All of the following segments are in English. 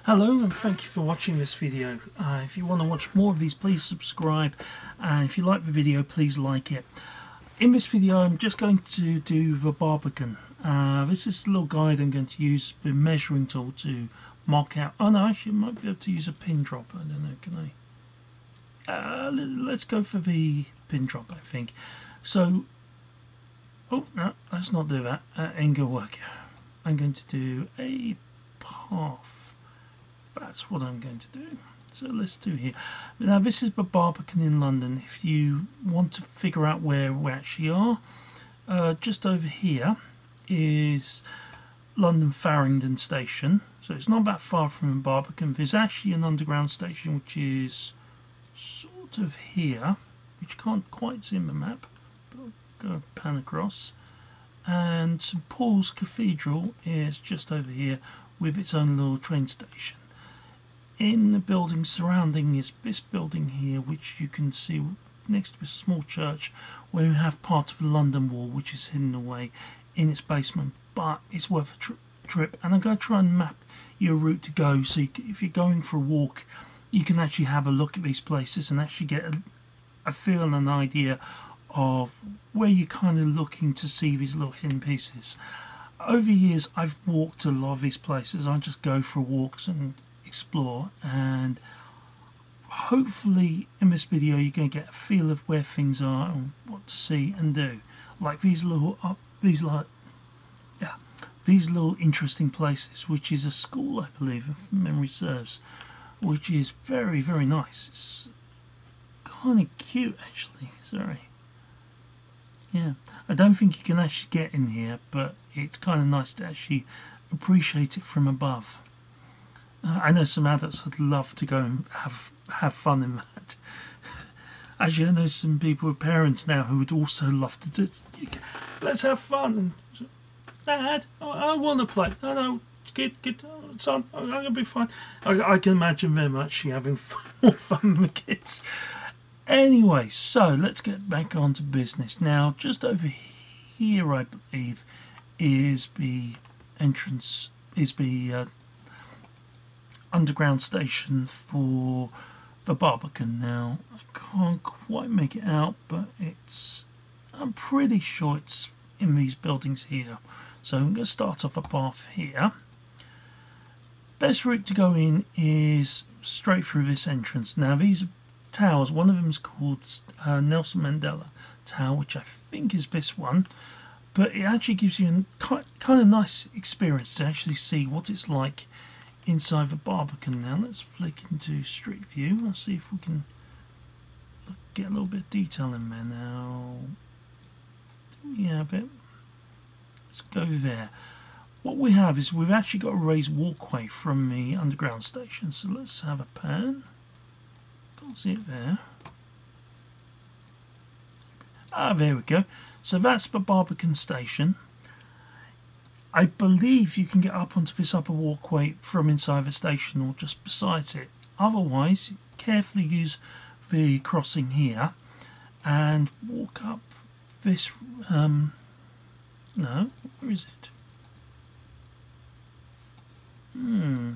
Hello and thank you for watching this video. If you want to watch more of these, please subscribe, and if you like the video, please like it. In this video I'm just going to do the Barbican. This is a little guide I'm going to use the measuring tool to mark out. Oh no, actually I might be able to use a pin drop. I don't know, can I? Let's go for the pin drop, I think. So, oh no, let's not do that. Ain't gonna work. I'm going to do a path. That's what I'm going to do. So let's do here. Now this is the Barbican in London. If you want to figure out where we actually are, just over here is London Farringdon Station. So it's not that far from Barbican. There's actually an underground station which is sort of here, which you can't quite see in the map, but I'll go pan across. And St Paul's Cathedral is just over here with its own little train station. In the building surrounding is this building here, which you can see next to a small church, where you have part of the London Wall, which is hidden away in its basement, but it's worth a trip. And I'm going to try and map your route to go, so if you're going for a walk, you can actually have a look at these places and actually get a feel and an idea of where you're kind of looking to see these little hidden pieces. Over the years I've walked a lot of these places. I just go for walks and explore, and hopefully in this video you're going to get a feel of where things are and what to see and do. Like these little interesting places, which is a school, I believe, if memory serves, which is very, very nice. It's kind of cute actually. Sorry. Yeah, I don't think you can actually get in here, but it's kind of nice to actually appreciate it from above. I know some adults would love to go and have fun in that. Actually, I know some people with parents now who would also love to do. Let's have fun. And Dad, I want to play. No, kid, son, I'm gonna be fine. I can imagine them actually having more fun with the kids. Anyway, so let's get back on to business now. Just over here, I believe, is the entrance. Is the underground station for the Barbican. Now I can't quite make it out, but I'm pretty sure it's in these buildings here. So I'm going to start off a path here. Best route to go in is straight through this entrance. Now these towers, one of them is called Nelson Mandela Tower, which I think is this one, but it actually gives you a kind of nice experience to actually see what it's like inside the Barbican. Now let's flick into Street View. Let's see if we can get a little bit of detail in there. Now, do we have it? Let's go there. What we have is we've actually got a raised walkway from the underground station. So let's have a pan. Can't see it there. Ah, there we go. So that's the Barbican station. I believe you can get up onto this upper walkway from inside the station or just beside it. Otherwise, carefully use the crossing here and walk up this. No, where is it? I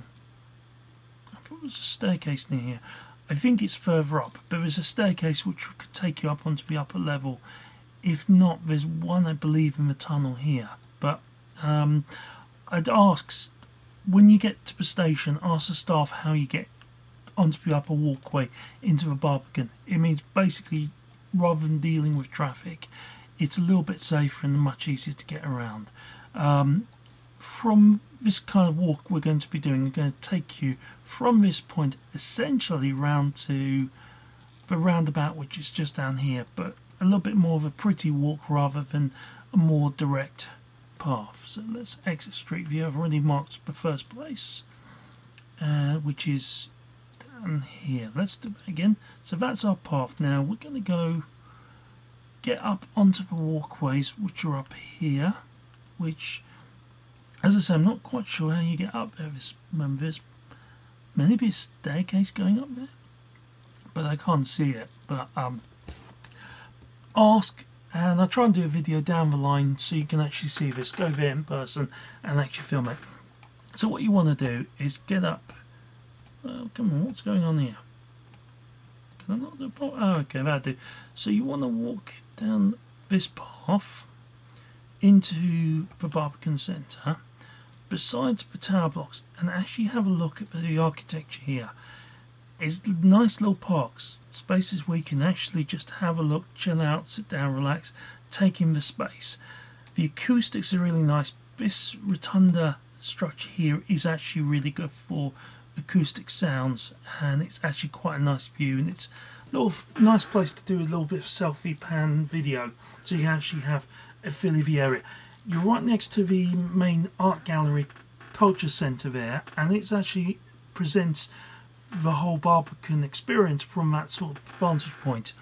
thought there was a staircase near here. I think it's further up, but there's a staircase which could take you up onto the upper level. If not, there's one, I believe, in the tunnel here. But I'd ask, when you get to the station, ask the staff how you get onto the upper walkway into the Barbican. It means basically, rather than dealing with traffic, it's a little bit safer and much easier to get around. From this kind of walk we're going to be doing, we're going to take you from this point essentially round to the roundabout, which is just down here, but a little bit more of a pretty walk rather than a more direct path. So let's exit Street View. I've already marked the first place, which is down here. Let's do it again. So that's our path. Now we're going to go get up onto the walkways which are up here, which, as I say, I'm not quite sure how you get up there. There's maybe a staircase going up there, but I can't see it. But ask, and I'll try and do a video down the line so you can actually see this. Go there in person and actually film it. So what you want to do is get up Come on, what's going on here? Can I not do a oh, okay, that'll do. So you want to walk down this path into the Barbican Centre, besides the tower blocks, and actually have a look at the architecture here. It's nice little parks, spaces where you can actually just have a look, chill out, sit down, relax, take in the space. The acoustics are really nice. This rotunda structure here is actually really good for acoustic sounds, and it's actually quite a nice view, and it's a little nice place to do a little bit of selfie pan video, so you actually have a feel of the area. You're right next to the main art gallery culture centre there, and it actually presents the whole Barbican experience from that sort of vantage point.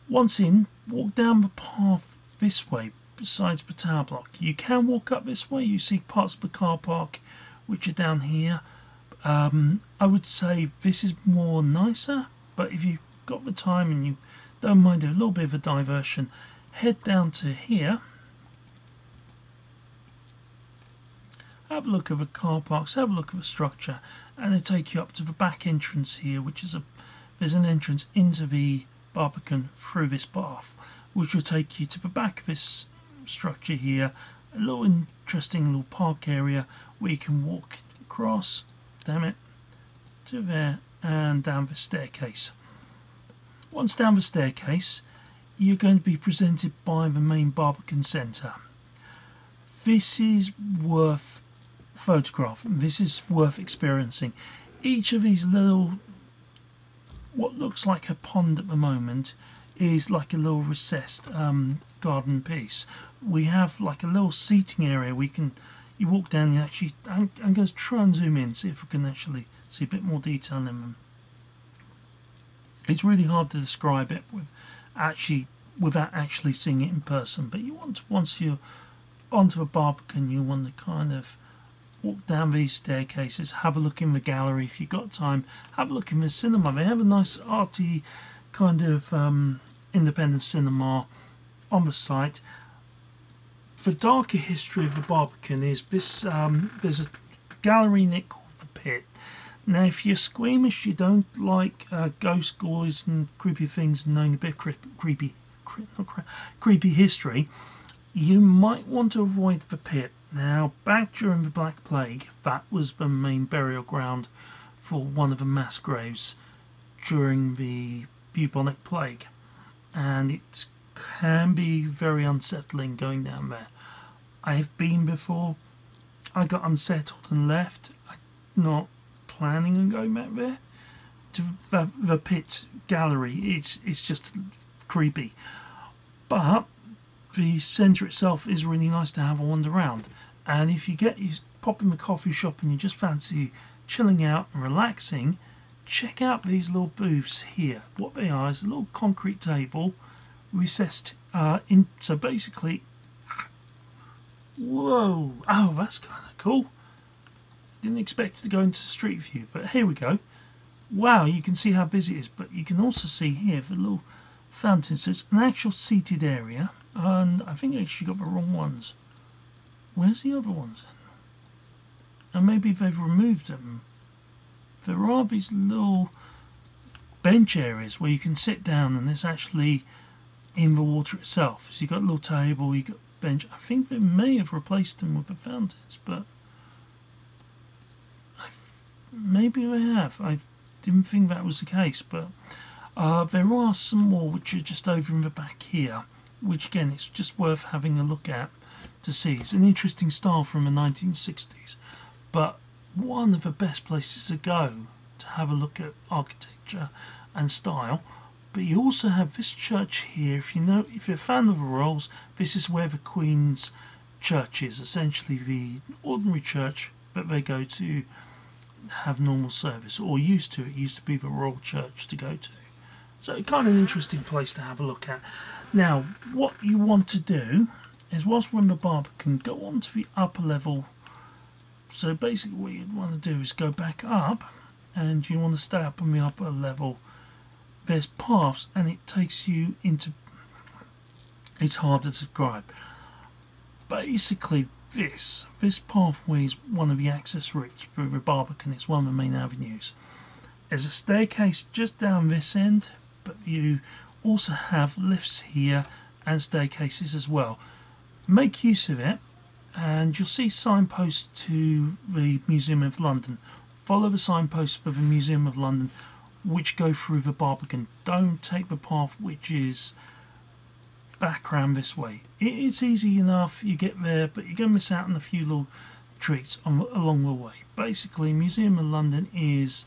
Once in, walk down the path this way besides the tower block. You can walk up this way. You see parts of the car park which are down here. I would say this is more nicer, but if you've got the time and you don't mind a little bit of a diversion, head down to here, have a look at the car parks, have a look at the structure, and they take you up to the back entrance here, which is there's an entrance into the Barbican through this path, which will take you to the back of this structure here, a little interesting little park area where you can walk across, damn it, to there and down the staircase. Once down the staircase, you're going to be presented by the main Barbican Centre. This is worth photographing, this is worth experiencing. Each of these little, what looks like a pond at the moment, is like a little recessed garden piece. We have like a little seating area we can, you walk down, you actually, I'm going to try and zoom in, see if we can actually see a bit more detail in them. It's really hard to describe it without actually seeing it in person, but you want to, once you're onto the Barbican, you want to kind of walk down these staircases, have a look in the gallery if you've got time, have a look in the cinema. They have a nice arty kind of independent cinema on the site. The darker history of the Barbican is this, there's a gallery in it called the Pit. Now if you're squeamish, you don't like ghost stories and creepy things and knowing a bit of creepy history, you might want to avoid the Pit. Now, back during the Black Plague, that was the main burial ground for one of the mass graves during the bubonic plague, and it can be very unsettling going down there. I have been before. I got unsettled and left. I'm not planning on going back there to the Pit gallery. It's just creepy, but the centre itself is really nice to have a wander around. And if you pop in the coffee shop and you just fancy chilling out and relaxing, check out these little booths here. What they are is a little concrete table recessed in. So basically, whoa! Oh, that's kind of cool. Didn't expect it to go into Street View, but here we go. Wow, you can see how busy it is, but you can also see here the little fountain. So it's an actual seated area, and I think I actually got the wrong ones. Where's the other ones then? And maybe they've removed them. There are these little bench areas where you can sit down, and it's actually in the water itself. So you've got a little table, you've got a bench. I think they may have replaced them with the fountains, but maybe they have. I didn't think that was the case, but there are some more which are just over in the back here, which again it's just worth having a look at to see. It's an interesting style from the 1960s, but one of the best places to go to have a look at architecture and style. But you also have this church here. If you're a fan of the royals, this is where the Queen's church is, essentially the ordinary church that they go to have normal service, or used to. It used to be the royal church to go to. So kind of an interesting place to have a look at. Now, what you want to do is, whilst we're in the Barbican, go on to the upper level. So basically what you'd want to do is go back up, and you want to stay up on the upper level. There's paths, and it takes you into, it's hard to describe. Basically this pathway is one of the access routes for the Barbican. It's one of the main avenues. There's a staircase just down this end, but you also have lifts here and staircases as well. Make use of it, and you'll see signposts to the Museum of London. Follow the signposts for the Museum of London which go through the Barbican. Don't take the path which is back around this way. It's easy enough, you get there, but you're going to miss out on a few little treats along the way. Basically, Museum of London is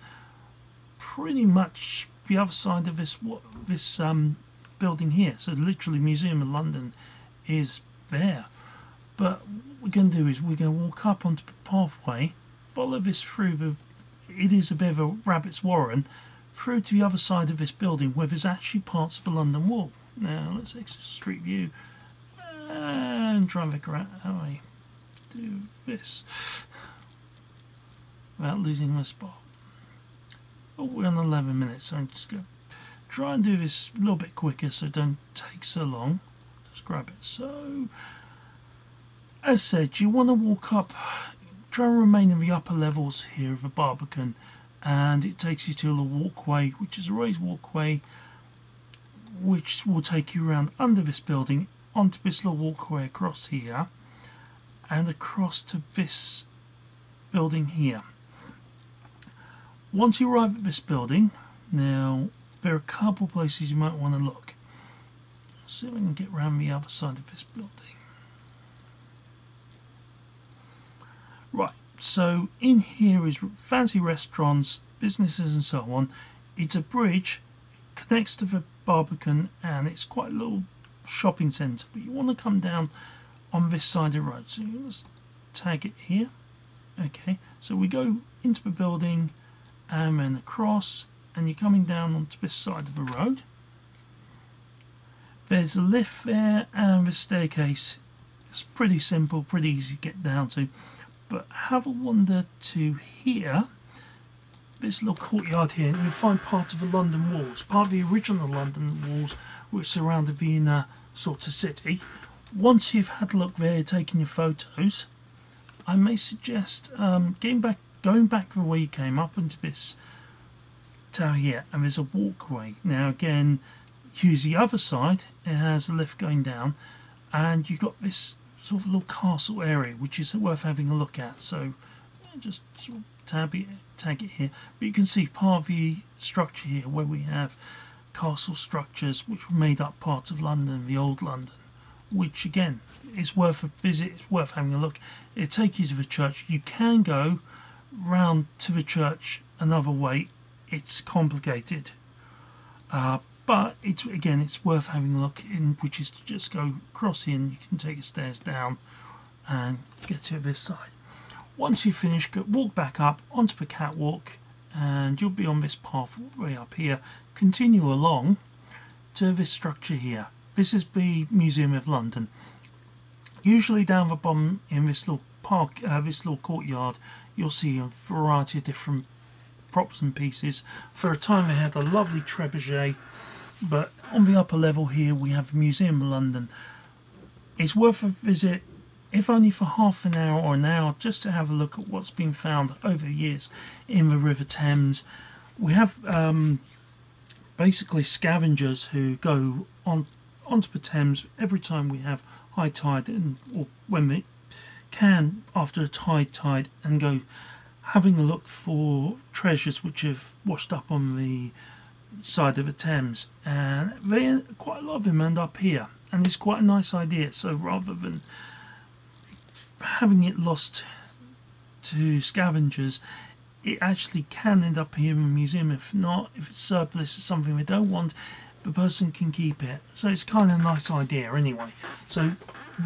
pretty much the other side of this building here. So literally Museum of London is there. But what we're going to do is we're going to walk up onto the pathway, follow this through it is a bit of a rabbit's warren, through to the other side of this building where there's actually parts of the London Wall. Now let's exit Street View and try and figure out how I do this without losing my spot. Oh, we're on 11 minutes, so I'm just going to try and do this a little bit quicker so it don't take so long. Just grab it. So, as said, you want to walk up, try and remain in the upper levels here of the Barbican, and it takes you to a little walkway, which is a raised walkway, which will take you around under this building onto this little walkway across here and across to this building here. Once you arrive at this building, now there are a couple places you might want to look. Let's see if we can get around the other side of this building. Right, so in here is fancy restaurants, businesses and so on. It's a bridge, connects to the Barbican, and it's quite a little shopping centre, but you want to come down on this side of the road. So let's tag it here. Okay, so we go into the building and then across, and you're coming down onto this side of the road. There's a lift there and the staircase. It's pretty simple, pretty easy to get down to. But have a wander to here, this little courtyard here, and you'll find part of the London walls, part of the original London walls which surrounded the inner sort of city. Once you've had a look there, taking your photos, I may suggest going back the way you came up into this tower here, and there's a walkway. Now again, use the other side, it has a lift going down, and you've got this sort of little castle area which is worth having a look at. So just sort of tag it here, but you can see part of the structure here where we have castle structures which were made up part of London, the old London, which again is worth a visit, it's worth having a look. It'll take you to the church. You can go round to the church another way, it's complicated, but it's worth having a look in, which is to just go across here, and you can take the stairs down and get to this side. Once you've finished, walk back up onto the catwalk, and you'll be on this pathway up here. Continue along to this structure here. This is the Museum of London. Usually down the bottom in this little park, this little courtyard, you'll see a variety of different props and pieces. For a time they had a lovely trebuchet, but on the upper level here we have the Museum of London. It's worth a visit, if only for half an hour or an hour, just to have a look at what's been found over the years in the River Thames. We have basically scavengers who go onto the Thames every time we have high tide, or when they can after a tide, and go having a look for treasures which have washed up on the side of the Thames, and quite a lot of them end up here, and it's quite a nice idea. So rather than having it lost to scavengers, it actually can end up here in the museum. If not, if it's surplus or something they don't want, the person can keep it. So it's kind of a nice idea anyway. So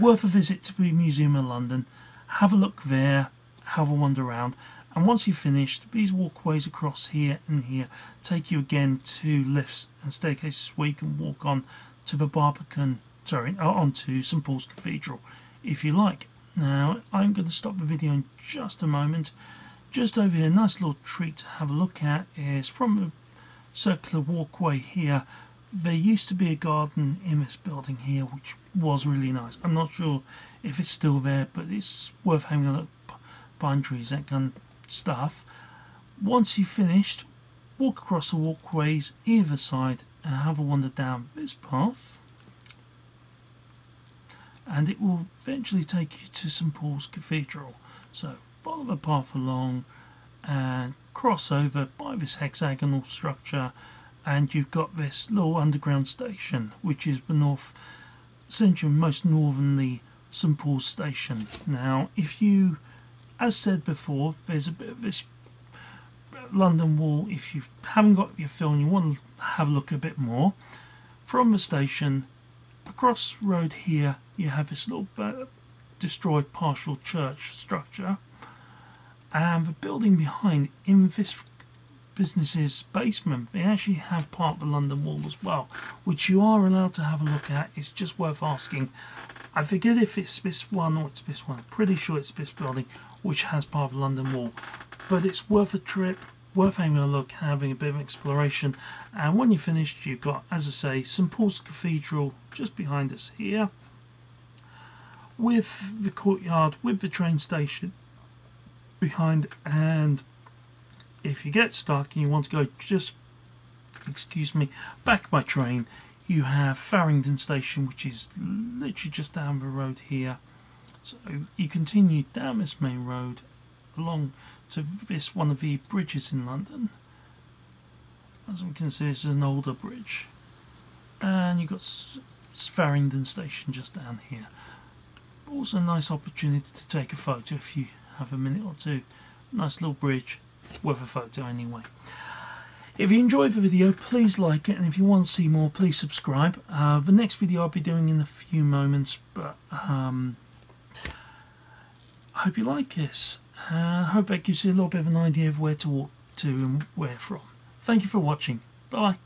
worth a visit to the Museum of London. Have a look there, have a wander around, and once you've finished, these walkways across here and here take you again to lifts and staircases where you can walk on to the Barbican, onto St Paul's Cathedral if you like. Now I'm going to stop the video in just a moment. Just over here, a nice little treat to have a look at is from the circular walkway here, there used to be a garden in this building here which was really nice. I'm not sure if it's still there, but it's worth having a look. Pine trees, that kind of stuff. Once you've finished, walk across the walkways either side and have a wander down this path, and it will eventually take you to St Paul's Cathedral. So follow the path along and cross over by this hexagonal structure, and you've got this little underground station, which is the essentially most northerly St Paul's Station. Now, if you, as said before, there's a bit of this London Wall. If you haven't got your fill and you want to have a look a bit more, from the station across the road here you have this little destroyed partial church structure, and the building behind, in this business's basement, they actually have part of the London Wall as well, which you are allowed to have a look at. It's just worth asking. I forget if it's this one or it's this one. I'm pretty sure it's this building which has part of the London Wall, but it's worth a trip, worth having a look, having a bit of exploration. And when you're finished, you've got, as I say, St Paul's Cathedral just behind us here, with the courtyard, with the train station behind. And if you get stuck and you want to go just, back by train, you have Farringdon Station, which is literally just down the road here. So you continue down this main road along to this one of the bridges in London. As we can see, this is an older bridge, and you've got Farringdon Station just down here. Also a nice opportunity to take a photo if you have a minute or two. Nice little bridge, worth a photo anyway. If you enjoyed the video, please like it, and if you want to see more, please subscribe. The next video I'll be doing in a few moments, but I hope you like this. I hope that gives you a little bit of an idea of where to walk to and where from. Thank you for watching. Bye.